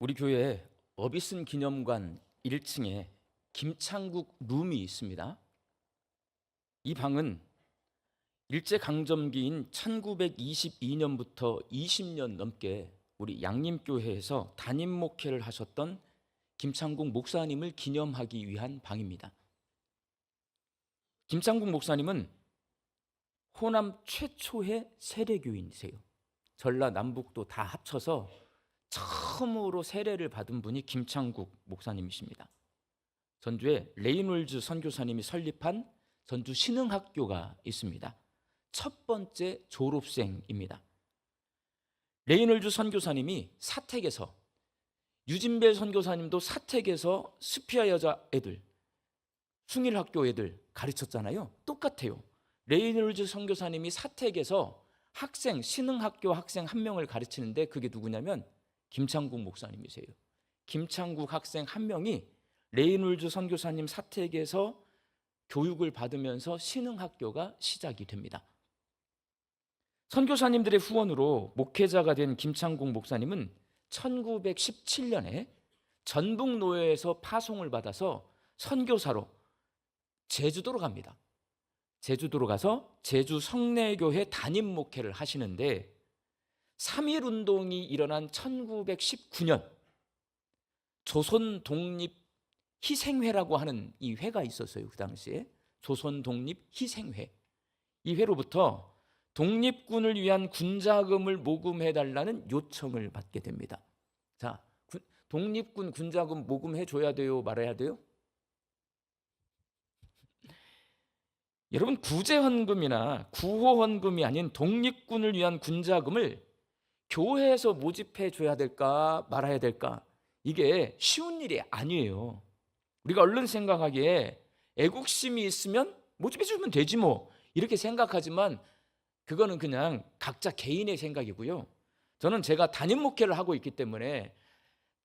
우리 교회에 어비슨 기념관 1층에 김창국 룸이 있습니다. 이 방은 일제강점기인 1922년부터 20년 넘게 우리 양림교회에서 담임 목회를 하셨던 김창국 목사님을 기념하기 위한 방입니다. 김창국 목사님은 호남 최초의 세례교인이세요. 전라남북도 다 합쳐서 처음으로 세례를 받은 분이 김창국 목사님이십니다. 전주에 레이놀즈 선교사님이 설립한 전주 신흥학교가 있습니다. 첫 번째 졸업생입니다. 레이놀즈 선교사님이 사택에서, 유진벨 선교사님도 사택에서 스피아 여자애들, 숭일학교 애들 가르쳤잖아요. 똑같아요. 레이놀즈 선교사님이 사택에서 학생, 신흥학교 학생 한 명을 가르치는데 그게 누구냐면 김창국 목사님이세요. 김창국 학생 한 명이 레이놀즈 선교사님 사택에서 교육을 받으면서 신흥학교가 시작이 됩니다. 선교사님들의 후원으로 목회자가 된 김창국 목사님은 1917년에 전북노예에서 파송을 받아서 선교사로 제주도로 갑니다. 제주도로 가서 제주 성례교회 담임 목회를 하시는데 3.1 운동이 일어난 1919년 조선 독립 희생회라고 하는 이 회가 있었어요. 그 당시에 조선 독립 희생회, 이 회로부터 독립군을 위한 군자금을 모금해달라는 요청을 받게 됩니다. 자, 독립군 군자금 모금해줘야 돼요, 말아야 돼요? 여러분, 구제헌금이나 구호헌금이 아닌 독립군을 위한 군자금을 교회에서 모집해 줘야 될까 말아야 될까, 이게 쉬운 일이 아니에요. 우리가 얼른 생각하기에 애국심이 있으면 모집해 주면 되지 뭐, 이렇게 생각하지만 그거는 그냥 각자 개인의 생각이고요. 저는 제가 담임 목회를 하고 있기 때문에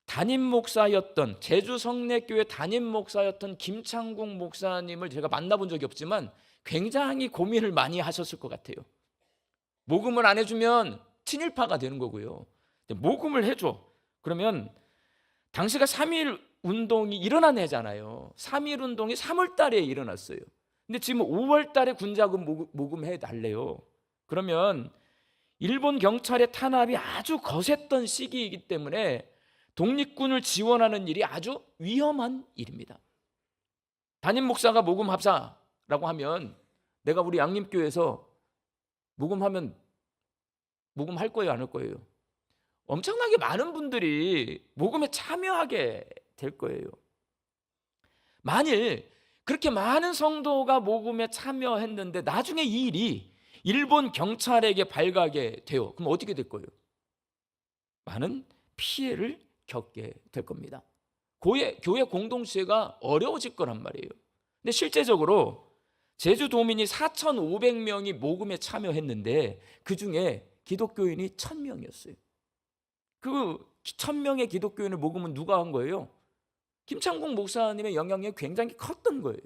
담임 목사였던, 제주 성례교회 담임 목사였던 김창국 목사님을 제가 만나본 적이 없지만 굉장히 고민을 많이 하셨을 것 같아요. 모금을 안 해주면 친일파가 되는 거고요. 모금을 해줘. 그러면 당시가 3.1 운동이 일어난 해잖아요. 3.1 운동이 3월 달에 일어났어요. 근데 지금 5월 달에 군자금 모금해 달래요. 그러면 일본 경찰의 탄압이 아주 거셌던 시기이기 때문에 독립군을 지원하는 일이 아주 위험한 일입니다. 담임 목사가 모금합사라고 하면 내가 우리 양림교회에서 모금하면 모금할 거예요, 안 할 거예요? 엄청나게 많은 분들이 모금에 참여하게 될 거예요. 만일 그렇게 많은 성도가 모금에 참여했는데 나중에 이 일이 일본 경찰에게 발각이 돼요. 그럼 어떻게 될 거예요? 많은 피해를 겪게 될 겁니다. 교회 공동체가 어려워질 거란 말이에요. 근데 실제적으로 제주도민이 4,500명이 모금에 참여했는데 그중에 기독교인이 1,000명이었어요. 그 1,000명의 기독교인을 모금은 누가 한 거예요? 김창국 목사님의 영향력이 굉장히 컸던 거예요.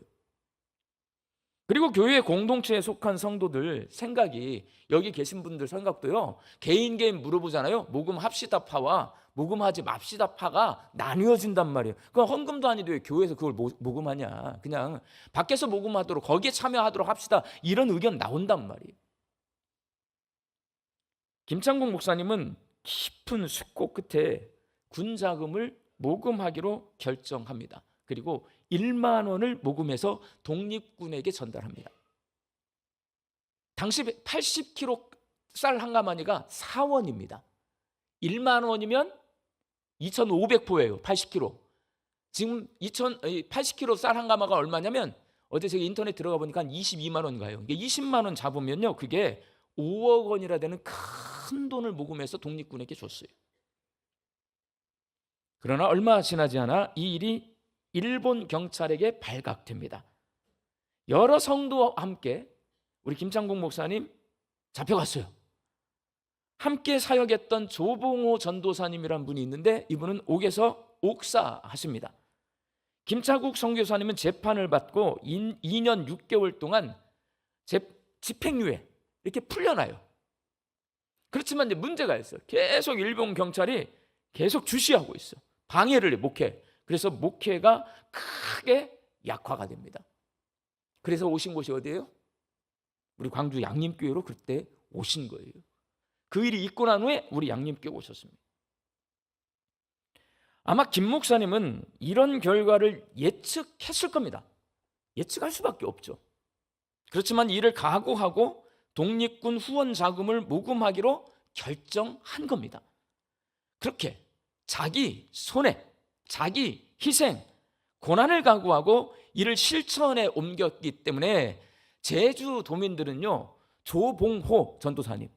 그리고 교회 공동체에 속한 성도들 생각이, 여기 계신 분들 생각도요, 개인 물어보잖아요. 모금합시다 파와 모금하지 맙시다 파가 나뉘어진단 말이에요. 그건 헌금도 아닌데 왜 교회에서 그걸 모금하냐. 그냥 밖에서 모금하도록, 거기에 참여하도록 합시다, 이런 의견 나온단 말이에요. 김창국 목사님은 깊은 숙고 끝에 군자금을 모금하기로 결정합니다. 그리고 1만 원을 모금해서 독립군에게 전달합니다. 당시 80kg 쌀 한 가마니가 4원입니다. 1만 원이면 2,500포예요. 80kg. 지금 80kg 쌀 한 가마가 얼마냐면 어제 제가 인터넷 들어가 보니까 한 22만 원 가요. 이게 20만 원 잡으면요, 그게 5억 원이라 되는 큰 돈을 모금해서 독립군에게 줬어요. 그러나 얼마 지나지 않아 이 일이 일본 경찰에게 발각됩니다. 여러 성도와 함께 우리 김창국 목사님 잡혀갔어요. 함께 사역했던 조봉호 전도사님이란 분이 있는데 이분은 옥에서 옥사하십니다. 김창국 선교사님은 재판을 받고 2년 6개월 동안 집행유예 이렇게 풀려나요. 그렇지만 이제 문제가 있어요. 계속 일본 경찰이 계속 주시하고 있어. 방해를 해, 목회. 그래서 목회가 크게 약화가 됩니다. 그래서 오신 곳이 어디예요? 우리 광주 양림교회로 그때 오신 거예요. 그 일이 있고 난 후에 우리 양림교회 오셨습니다. 아마 김 목사님은 이런 결과를 예측했을 겁니다. 예측할 수밖에 없죠. 그렇지만 이를 각오하고 독립군 후원 자금을 모금하기로 결정한 겁니다. 그렇게 자기 손해, 자기 희생, 고난을 각오하고 이를 실천에 옮겼기 때문에 제주 도민들은요, 조봉호 전도사님,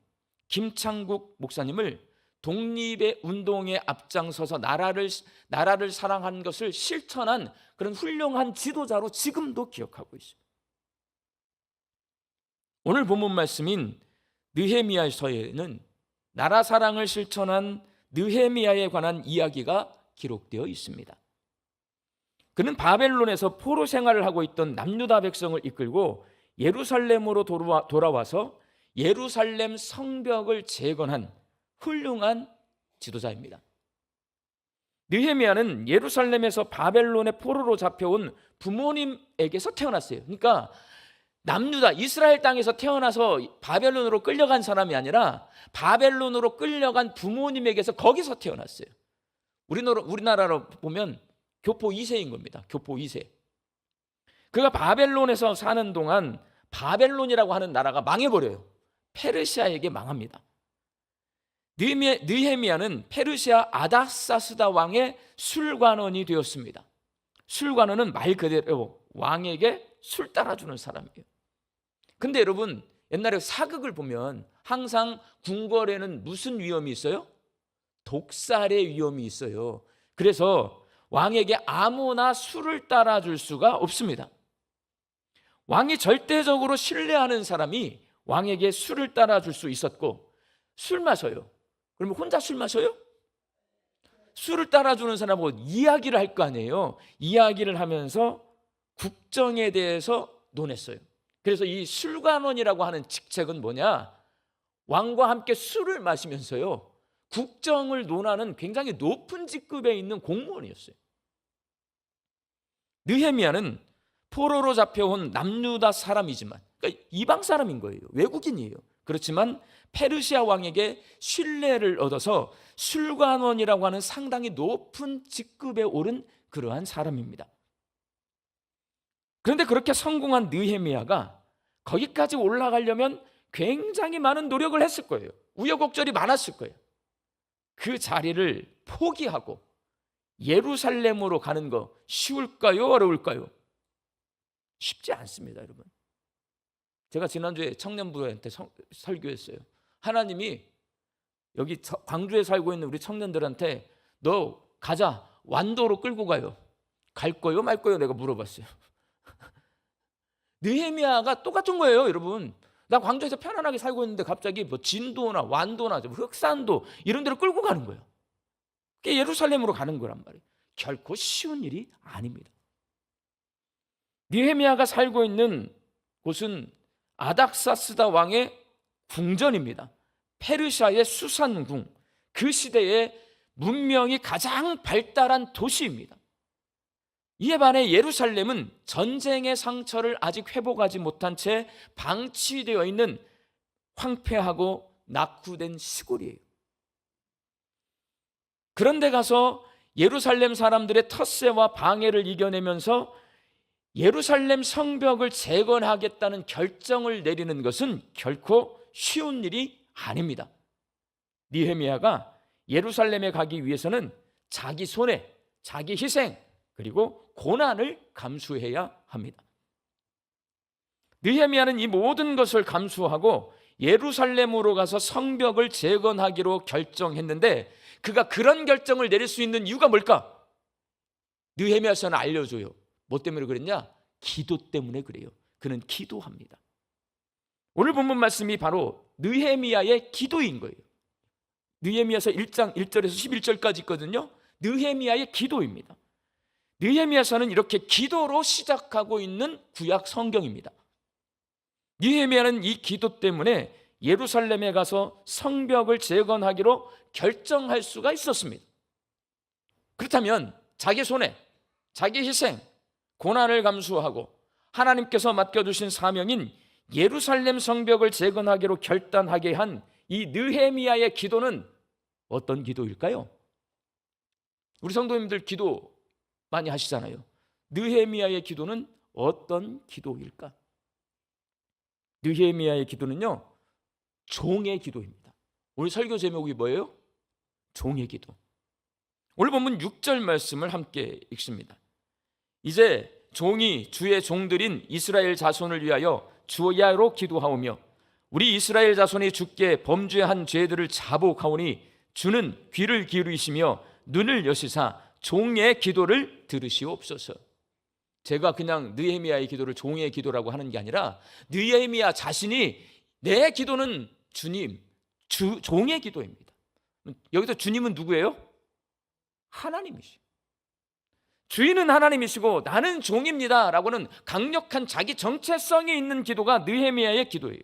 김창국 목사님을 독립의 운동에 앞장서서 나라를 사랑한 것을 실천한 그런 훌륭한 지도자로 지금도 기억하고 있습니다. 오늘 본문 말씀인 느헤미야서에는 나라 사랑을 실천한 느헤미야에 관한 이야기가 기록되어 있습니다. 그는 바벨론에서 포로 생활을 하고 있던 남유다 백성을 이끌고 예루살렘으로 돌아와서 예루살렘 성벽을 재건한 훌륭한 지도자입니다. 느헤미야는 예루살렘에서 바벨론의 포로로 잡혀온 부모님에게서 태어났어요. 그러니까 남유다 이스라엘 땅에서 태어나서 바벨론으로 끌려간 사람이 아니라 바벨론으로 끌려간 부모님에게서 거기서 태어났어요. 우리나라로 보면 교포 2세인 겁니다. 교포 2세. 그가 바벨론에서 사는 동안 바벨론이라고 하는 나라가 망해버려요. 페르시아에게 망합니다. 느헤미야는 페르시아 아닥사스다 왕의 술관원이 되었습니다. 술관원은 말 그대로 왕에게 술 따라주는 사람이에요. 근데 여러분, 옛날에 사극을 보면 항상 궁궐에는 무슨 위험이 있어요? 독살의 위험이 있어요. 그래서 왕에게 아무나 술을 따라줄 수가 없습니다. 왕이 절대적으로 신뢰하는 사람이 왕에게 술을 따라줄 수 있었고, 술 마셔요. 그러면 혼자 술 마셔요? 술을 따라주는 사람하고 이야기를 할 거 아니에요. 이야기를 하면서 국정에 대해서 논했어요. 그래서 이 술관원이라고 하는 직책은 뭐냐? 왕과 함께 술을 마시면서요, 국정을 논하는 굉장히 높은 직급에 있는 공무원이었어요. 느헤미야는 포로로 잡혀온 남유다 사람이지만, 그러니까 이방 사람인 거예요. 외국인이에요. 그렇지만 페르시아 왕에게 신뢰를 얻어서 술관원이라고 하는 상당히 높은 직급에 오른 그러한 사람입니다. 그런데 그렇게 성공한 느헤미야가 거기까지 올라가려면 굉장히 많은 노력을 했을 거예요. 우여곡절이 많았을 거예요. 그 자리를 포기하고 예루살렘으로 가는 거 쉬울까요? 어려울까요? 쉽지 않습니다, 여러분. 제가 지난주에 청년부한테 설교했어요. 하나님이 여기 광주에 살고 있는 우리 청년들한테 너 가자, 완도로 끌고 가요. 갈 거요 말 거요? 내가 물어봤어요. 느헤미야가 똑같은 거예요, 여러분. 나 광주에서 편안하게 살고 있는데 갑자기 뭐 진도나 완도나 흑산도 이런 데로 끌고 가는 거예요. 그게 예루살렘으로 가는 거란 말이에요. 결코 쉬운 일이 아닙니다. 느헤미야가 살고 있는 곳은 아닥사스다 왕의 궁전입니다. 페르시아의 수산궁, 그 시대의 문명이 가장 발달한 도시입니다. 이에 반해 예루살렘은 전쟁의 상처를 아직 회복하지 못한 채 방치되어 있는 황폐하고 낙후된 시골이에요. 그런데 가서 예루살렘 사람들의 텃세와 방해를 이겨내면서 예루살렘 성벽을 재건하겠다는 결정을 내리는 것은 결코 쉬운 일이 아닙니다. 느헤미야가 예루살렘에 가기 위해서는 자기 손해, 자기 희생, 그리고 고난을 감수해야 합니다. 느헤미야는 이 모든 것을 감수하고 예루살렘으로 가서 성벽을 재건하기로 결정했는데, 그가 그런 결정을 내릴 수 있는 이유가 뭘까? 느헤미야서는 알려줘요. 뭐 때문에 그랬냐? 기도 때문에 그래요. 그는 기도합니다. 오늘 본문 말씀이 바로 느헤미야의 기도인 거예요. 느헤미야서 1장 1절에서 11절까지 있거든요. 느헤미야의 기도입니다. 느헤미야서는 이렇게 기도로 시작하고 있는 구약 성경입니다. 느헤미야는 이 기도 때문에 예루살렘에 가서 성벽을 재건하기로 결정할 수가 있었습니다. 그렇다면 자기 손해, 자기 희생, 고난을 감수하고 하나님께서 맡겨주신 사명인 예루살렘 성벽을 재건하기로 결단하게 한 이 느헤미야의 기도는 어떤 기도일까요? 우리 성도님들 기도 많이 하시잖아요. 느헤미야의 기도는 어떤 기도일까? 느헤미야의 기도는요, 종의 기도입니다. 오늘 설교 제목이 뭐예요? 종의 기도. 오늘 본문 6절 말씀을 함께 읽습니다. 이제 종이 주의 종들인 이스라엘 자손을 위하여 주야로 기도하오며 우리 이스라엘 자손이 주께 범죄한 죄들을 자복하오니 주는 귀를 기울이시며 눈을 여시사 종의 기도를 들으시옵소서. 제가 그냥 느헤미야의 기도를 종의 기도라고 하는 게 아니라 느헤미야 자신이 내 기도는 주님, 종의 기도입니다. 여기서 주님은 누구예요? 하나님이시죠. 주인은 하나님이시고 나는 종입니다 라고는 강력한 자기 정체성이 있는 기도가 느헤미야의 기도예요.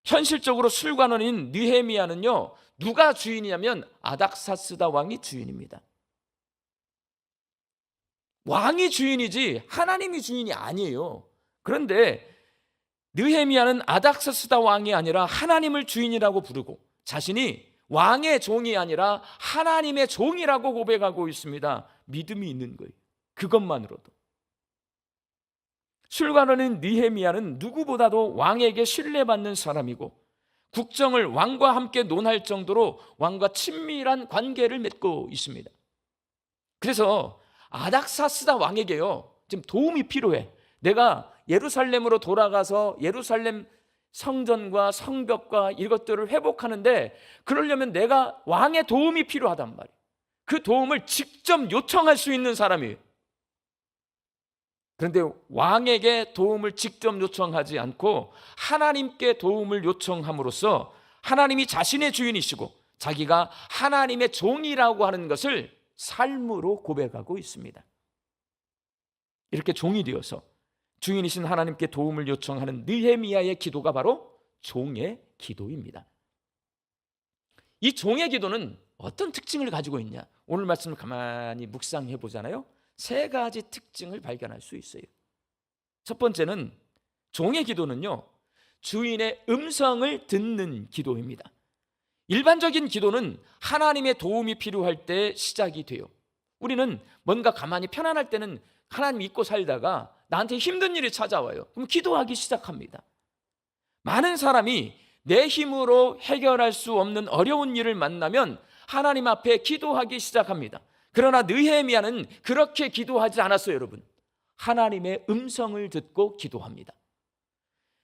현실적으로 술관원인 느헤미야는요, 누가 주인이냐면 아닥사스다 왕이 주인입니다. 왕이 주인이지 하나님이 주인이 아니에요. 그런데 느헤미야는 아닥사스다 왕이 아니라 하나님을 주인이라고 부르고 자신이 왕의 종이 아니라 하나님의 종이라고 고백하고 있습니다. 믿음이 있는 거예요. 그것만으로도. 술관원인 느헤미야는 누구보다도 왕에게 신뢰받는 사람이고 국정을 왕과 함께 논할 정도로 왕과 친밀한 관계를 맺고 있습니다. 그래서 아닥사스다 왕에게요, 지금 도움이 필요해. 내가 예루살렘으로 돌아가서 예루살렘 성전과 성벽과 이것들을 회복하는데 그러려면 내가 왕의 도움이 필요하단 말이에요. 그 도움을 직접 요청할 수 있는 사람이에요. 그런데 왕에게 도움을 직접 요청하지 않고 하나님께 도움을 요청함으로써 하나님이 자신의 주인이시고 자기가 하나님의 종이라고 하는 것을 삶으로 고백하고 있습니다. 이렇게 종이 되어서 주인이신 하나님께 도움을 요청하는 느헤미야의 기도가 바로 종의 기도입니다. 이 종의 기도는 어떤 특징을 가지고 있냐? 오늘 말씀을 가만히 묵상해 보잖아요. 세 가지 특징을 발견할 수 있어요. 첫 번째는 종의 기도는요, 주인의 음성을 듣는 기도입니다. 일반적인 기도는 하나님의 도움이 필요할 때 시작이 돼요. 우리는 뭔가 가만히 편안할 때는 하나님 믿고 살다가 나한테 힘든 일이 찾아와요. 그럼 기도하기 시작합니다. 많은 사람이 내 힘으로 해결할 수 없는 어려운 일을 만나면 하나님 앞에 기도하기 시작합니다. 그러나 느헤미야는 그렇게 기도하지 않았어요, 여러분. 하나님의 음성을 듣고 기도합니다.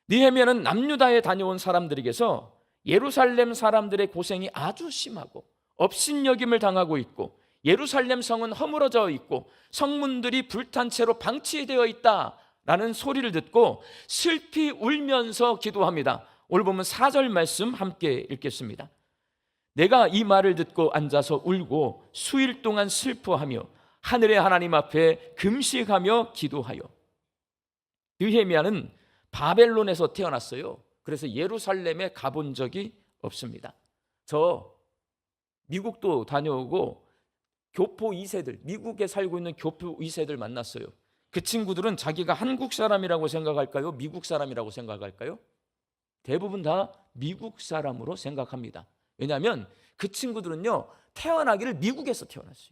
느헤미야는 남유다에 다녀온 사람들에게서 예루살렘 사람들의 고생이 아주 심하고 업신여김을 당하고 있고 예루살렘 성은 허물어져 있고 성문들이 불탄 채로 방치되어 있다라는 소리를 듣고 슬피 울면서 기도합니다. 오늘 보면 4절 말씀 함께 읽겠습니다. 내가 이 말을 듣고 앉아서 울고 수일 동안 슬퍼하며 하늘의 하나님 앞에 금식하며 기도하여. 느헤미야는 바벨론에서 태어났어요. 그래서 예루살렘에 가본 적이 없습니다. 저 미국도 다녀오고 교포 2세들, 미국에 살고 있는 교포 2세들 만났어요. 그 친구들은 자기가 한국 사람이라고 생각할까요? 미국 사람이라고 생각할까요? 대부분 다 미국 사람으로 생각합니다. 왜냐하면 그 친구들은요, 태어나기를 미국에서 태어났어요.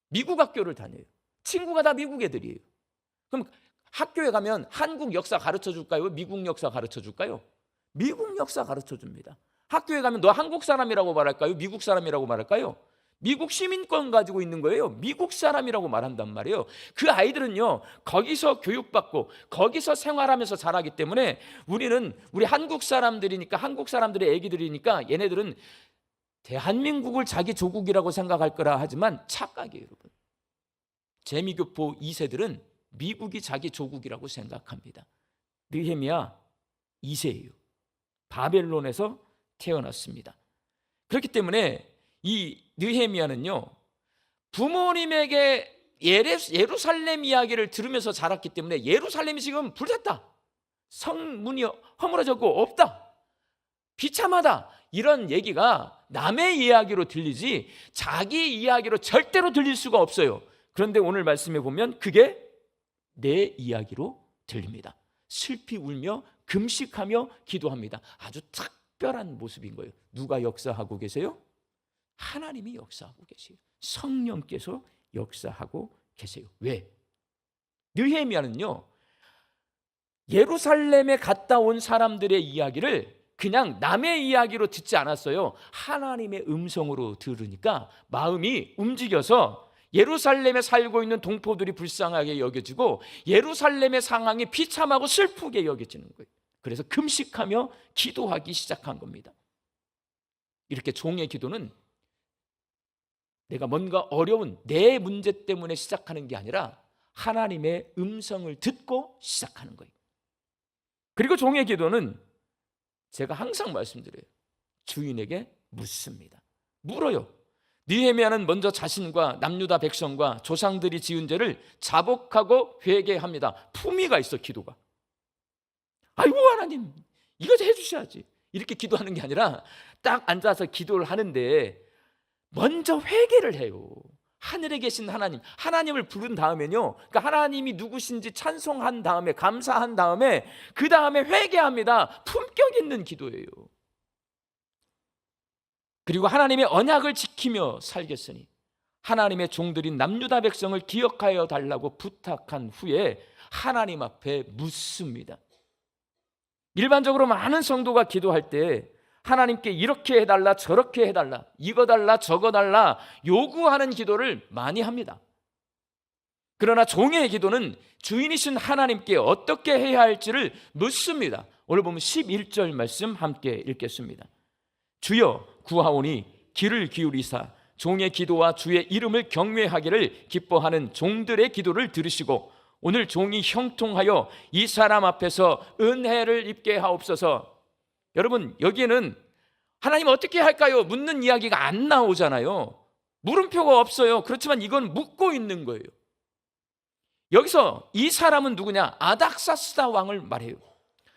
미국 학교를 다녀요. 친구가 다 미국 애들이에요. 그럼 학교에 가면 한국 역사 가르쳐 줄까요? 미국 역사 가르쳐 줄까요? 미국 역사 가르쳐 줍니다. 학교에 가면 너 한국 사람이라고 말할까요? 미국 사람이라고 말할까요? 미국 시민권 가지고 있는 거예요. 미국 사람이라고 말한단 말이에요. 그 아이들은요, 거기서 교육받고 거기서 생활하면서 자라기 때문에 우리 한국 사람들이니까, 한국 사람들의 애기들이니까 얘네들은 대한민국을 자기 조국이라고 생각할 거라 하지만 착각이에요, 여러분. 재미교포 2세들은 미국이 자기 조국이라고 생각합니다. 느헤미야 2세예요. 바벨론에서 태어났습니다. 그렇기 때문에 이 느헤미야는요, 부모님에게 예루살렘 이야기를 들으면서 자랐기 때문에 예루살렘이 지금 불탔다, 성문이 허물어졌고 없다, 비참하다, 이런 얘기가 남의 이야기로 들리지 자기 이야기로 절대로 들릴 수가 없어요. 그런데 오늘 말씀에 보면 그게 내 이야기로 들립니다. 슬피 울며 금식하며 기도합니다. 아주 특별한 모습인 거예요. 누가 역사하고 계세요? 하나님이 역사하고 계세요. 성령께서 역사하고 계세요. 왜? 느헤미야는요, 예루살렘에 갔다 온 사람들의 이야기를 그냥 남의 이야기로 듣지 않았어요. 하나님의 음성으로 들으니까 마음이 움직여서 예루살렘에 살고 있는 동포들이 불쌍하게 여겨지고 예루살렘의 상황이 비참하고 슬프게 여겨지는 거예요. 그래서 금식하며 기도하기 시작한 겁니다. 이렇게 종의 기도는 내가 뭔가 어려운 내 문제 때문에 시작하는 게 아니라 하나님의 음성을 듣고 시작하는 거예요. 그리고 종의 기도는 제가 항상 말씀드려요. 주인에게 묻습니다. 물어요. 느헤미야는 먼저 자신과 남유다 백성과 조상들이 지은 죄를 자복하고 회개합니다. 품위가 있어, 기도가. 아이고 하나님, 이거 해주셔야지. 이렇게 기도하는 게 아니라 딱 앉아서 기도를 하는데 먼저 회개를 해요. 하늘에 계신 하나님, 하나님을 부른 다음에요, 그러니까 하나님이 누구신지 찬송한 다음에, 감사한 다음에, 그 다음에 회개합니다. 품격 있는 기도예요. 그리고 하나님의 언약을 지키며 살겠으니 하나님의 종들인 남유다 백성을 기억하여 달라고 부탁한 후에 하나님 앞에 묻습니다. 일반적으로 많은 성도가 기도할 때 하나님께 이렇게 해달라, 저렇게 해달라, 이거 달라, 저거 달라 요구하는 기도를 많이 합니다. 그러나 종의 기도는 주인이신 하나님께 어떻게 해야 할지를 묻습니다. 오늘 보면 11절 말씀 함께 읽겠습니다. 주여 구하오니 귀를 기울이사 종의 기도와 주의 이름을 경외하기를 기뻐하는 종들의 기도를 들으시고 오늘 종이 형통하여 이 사람 앞에서 은혜를 입게 하옵소서. 여러분, 여기에는 하나님 어떻게 할까요? 묻는 이야기가 안 나오잖아요. 물음표가 없어요. 그렇지만 이건 묻고 있는 거예요. 여기서 이 사람은 누구냐? 아닥사스다 왕을 말해요.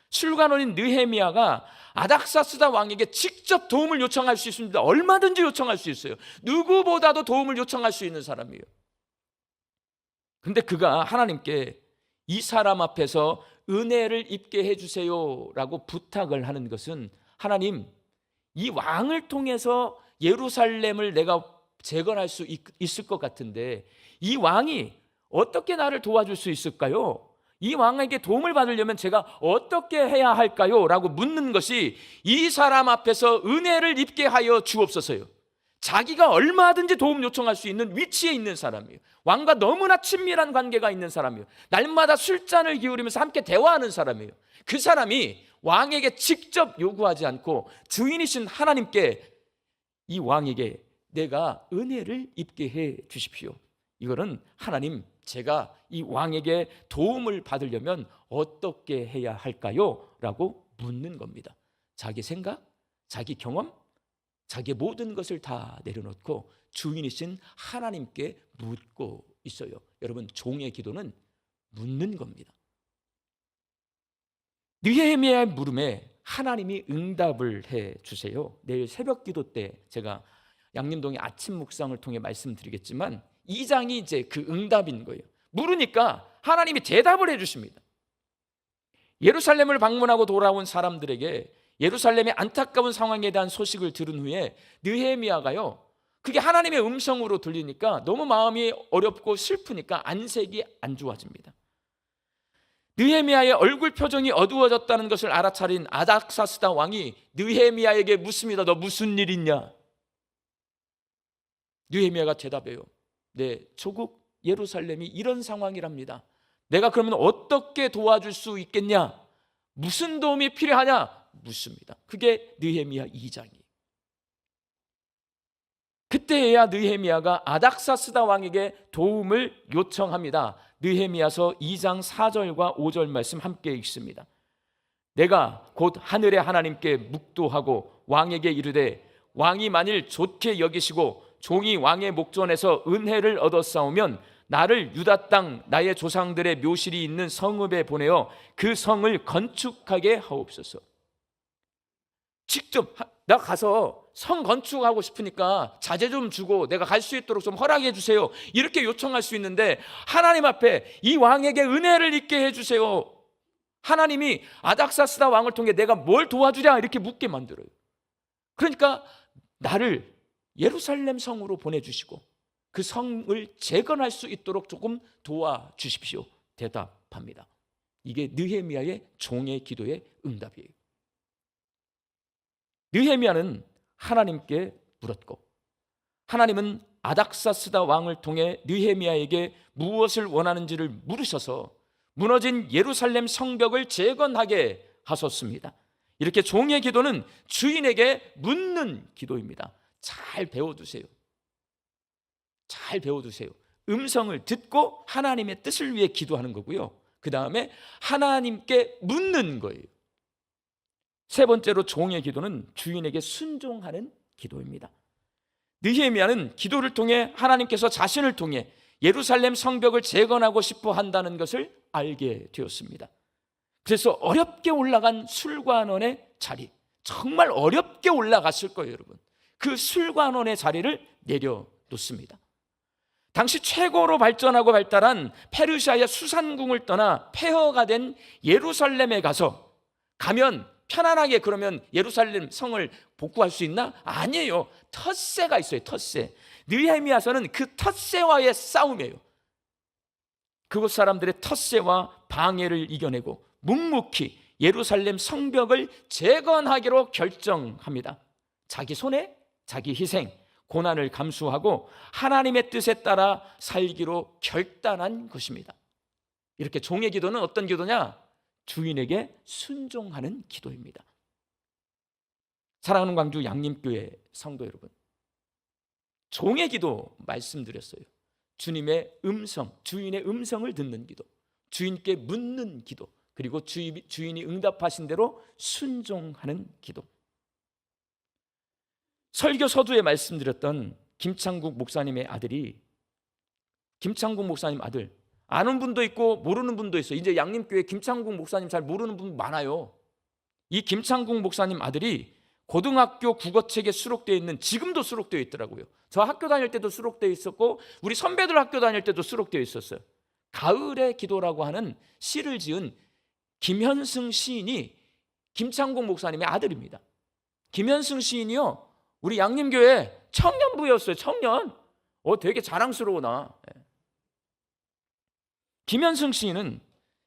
술관원인 느헤미야가 아닥사스다 왕에게 직접 도움을 요청할 수 있습니다. 얼마든지 요청할 수 있어요. 누구보다도 도움을 요청할 수 있는 사람이에요. 근데 그가 하나님께 이 사람 앞에서 은혜를 입게 해주세요 라고 부탁을 하는 것은, 하나님, 이 왕을 통해서 예루살렘을 내가 재건할 수 있을 것 같은데 이 왕이 어떻게 나를 도와줄 수 있을까요? 이 왕에게 도움을 받으려면 제가 어떻게 해야 할까요? 라고 묻는 것이 이 사람 앞에서 은혜를 입게 하여 주옵소서요. 자기가 얼마든지 도움 요청할 수 있는 위치에 있는 사람이에요. 왕과 너무나 친밀한 관계가 있는 사람이에요. 날마다 술잔을 기울이면서 함께 대화하는 사람이에요. 그 사람이 왕에게 직접 요구하지 않고 주인이신 하나님께 이 왕에게 내가 은혜를 입게 해 주십시오. 이거는 하나님, 제가 이 왕에게 도움을 받으려면 어떻게 해야 할까요? 라고 묻는 겁니다. 자기 생각, 자기 경험, 자기의 모든 것을 다 내려놓고 주인이신 하나님께 묻고 있어요. 여러분, 종의 기도는 묻는 겁니다. 느헤미야의 물음에 하나님이 응답을 해 주세요. 내일 새벽 기도 때 제가 양림동의 아침 묵상을 통해 말씀드리겠지만 2장이 이제 그 응답인 거예요. 물으니까 하나님이 대답을 해 주십니다. 예루살렘을 방문하고 돌아온 사람들에게 예루살렘의 안타까운 상황에 대한 소식을 들은 후에 느헤미야가요, 그게 하나님의 음성으로 들리니까 너무 마음이 어렵고 슬프니까 안색이 안 좋아집니다. 느헤미야의 얼굴 표정이 어두워졌다는 것을 알아차린 아닥사스다 왕이 느헤미야에게 묻습니다. 너 무슨 일 있냐? 느헤미야가 대답해요. 네, 조국 예루살렘이 이런 상황이랍니다. 내가 그러면 어떻게 도와줄 수 있겠냐? 무슨 도움이 필요하냐? 묻습니다. 그게 느헤미야 2장이에요. 그때야 느헤미야가 아닥사스다 왕에게 도움을 요청합니다. 느헤미야서 2장 4절과 5절 말씀 함께 읽습니다. 내가 곧 하늘의 하나님께 묵도하고 왕에게 이르되 왕이 만일 좋게 여기시고 종이 왕의 목전에서 은혜를 얻었사오면 나를 유다 땅 나의 조상들의 묘실이 있는 성읍에 보내어 그 성을 건축하게 하옵소서. 직접 나 가서 성 건축하고 싶으니까 자재 좀 주고 내가 갈 수 있도록 좀 허락해 주세요. 이렇게 요청할 수 있는데 하나님 앞에 이 왕에게 은혜를 있게 해주세요. 하나님이 아닥사스다 왕을 통해 내가 뭘 도와주랴 이렇게 묻게 만들어요. 그러니까 나를 예루살렘 성으로 보내주시고 그 성을 재건할 수 있도록 조금 도와주십시오. 대답합니다. 이게 느헤미야의 종의 기도의 응답이에요. 느헤미야는 하나님께 물었고 하나님은 아닥사스다 왕을 통해 느헤미야에게 무엇을 원하는지를 물으셔서 무너진 예루살렘 성벽을 재건하게 하셨습니다. 이렇게 종의 기도는 주인에게 묻는 기도입니다. 잘 배워두세요. 잘 배워두세요. 음성을 듣고 하나님의 뜻을 위해 기도하는 거고요. 그 다음에 하나님께 묻는 거예요. 세 번째로 종의 기도는 주인에게 순종하는 기도입니다. 느헤미야는 기도를 통해 하나님께서 자신을 통해 예루살렘 성벽을 재건하고 싶어 한다는 것을 알게 되었습니다. 그래서 어렵게 올라간 술관원의 자리, 정말 어렵게 올라갔을 거예요, 여러분. 그 술관원의 자리를 내려놓습니다. 당시 최고로 발전하고 발달한 페르시아의 수산궁을 떠나 폐허가 된 예루살렘에 가면 편안하게 그러면 예루살렘 성을 복구할 수 있나? 아니에요. 텃세가 있어요. 텃세. 느헤미야서는 그 텃세와의 싸움이에요. 그곳 사람들의 텃세와 방해를 이겨내고 묵묵히 예루살렘 성벽을 재건하기로 결정합니다. 자기 손에 자기 희생, 고난을 감수하고 하나님의 뜻에 따라 살기로 결단한 것입니다. 이렇게 종의 기도는 어떤 기도냐? 주인에게 순종하는 기도입니다. 사랑하는 광주 양림교회 성도 여러분, 종의 기도 말씀드렸어요. 주님의 음성, 주인의 음성을 듣는 기도, 주인께 묻는 기도, 그리고 주인이 응답하신 대로 순종하는 기도. 설교 서두에 말씀드렸던 김창국 목사님의 아들이, 김창국 목사님 아들, 아는 분도 있고 모르는 분도 있어요. 이제 양림교회 김창국 목사님 잘 모르는 분 많아요. 이 김창국 목사님 아들이 고등학교 국어책에 수록되어 있는, 지금도 수록되어 있더라고요. 저 학교 다닐 때도 수록되어 있었고 우리 선배들 학교 다닐 때도 수록되어 있었어요. 가을의 기도라고 하는 시를 지은 김현승 시인이 김창국 목사님의 아들입니다. 김현승 시인이요, 우리 양림교회 청년부였어요. 청년. 되게 자랑스러워 나. 김현승 시인은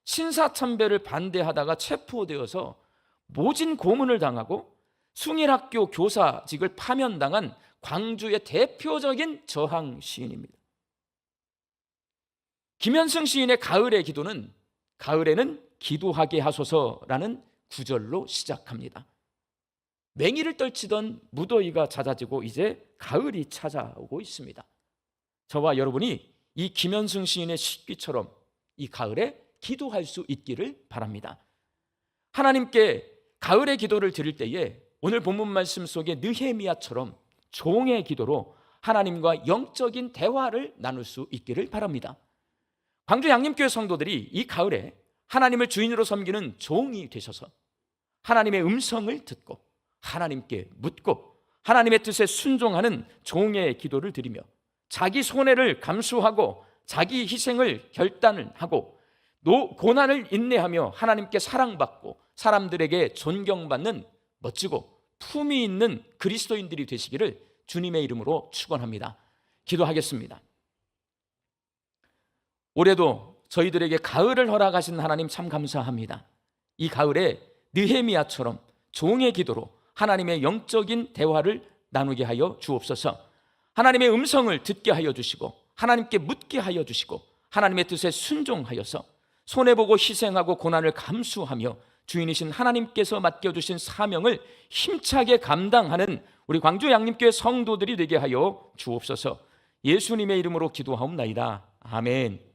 신사참배를 반대하다가 체포되어서 모진 고문을 당하고 숭일학교 교사직을 파면당한 광주의 대표적인 저항 시인입니다. 김현승 시인의 가을의 기도는 가을에는 기도하게 하소서라는 구절로 시작합니다. 맹위를 떨치던 무더위가 잦아지고 이제 가을이 찾아오고 있습니다. 저와 여러분이 이 김현승 시인의 시기처럼 이 가을에 기도할 수 있기를 바랍니다. 하나님께 가을의 기도를 드릴 때에 오늘 본문 말씀 속에 느헤미야처럼 종의 기도로 하나님과 영적인 대화를 나눌 수 있기를 바랍니다. 광주 양림교회 성도들이 이 가을에 하나님을 주인으로 섬기는 종이 되셔서 하나님의 음성을 듣고 하나님께 묻고 하나님의 뜻에 순종하는 종의 기도를 드리며 자기 손해를 감수하고 자기 희생을 결단을 하고 고난을 인내하며 하나님께 사랑받고 사람들에게 존경받는 멋지고 품위 있는 그리스도인들이 되시기를 주님의 이름으로 축원합니다. 기도하겠습니다. 올해도 저희들에게 가을을 허락하신 하나님 참 감사합니다. 이 가을에 느헤미야처럼 종의 기도로 하나님의 영적인 대화를 나누게 하여 주옵소서. 하나님의 음성을 듣게 하여 주시고 하나님께 묻게 하여 주시고 하나님의 뜻에 순종하여서 손해보고 희생하고 고난을 감수하며 주인이신 하나님께서 맡겨주신 사명을 힘차게 감당하는 우리 광주 양림교회 성도들이 되게 하여 주옵소서. 예수님의 이름으로 기도하옵나이다. 아멘.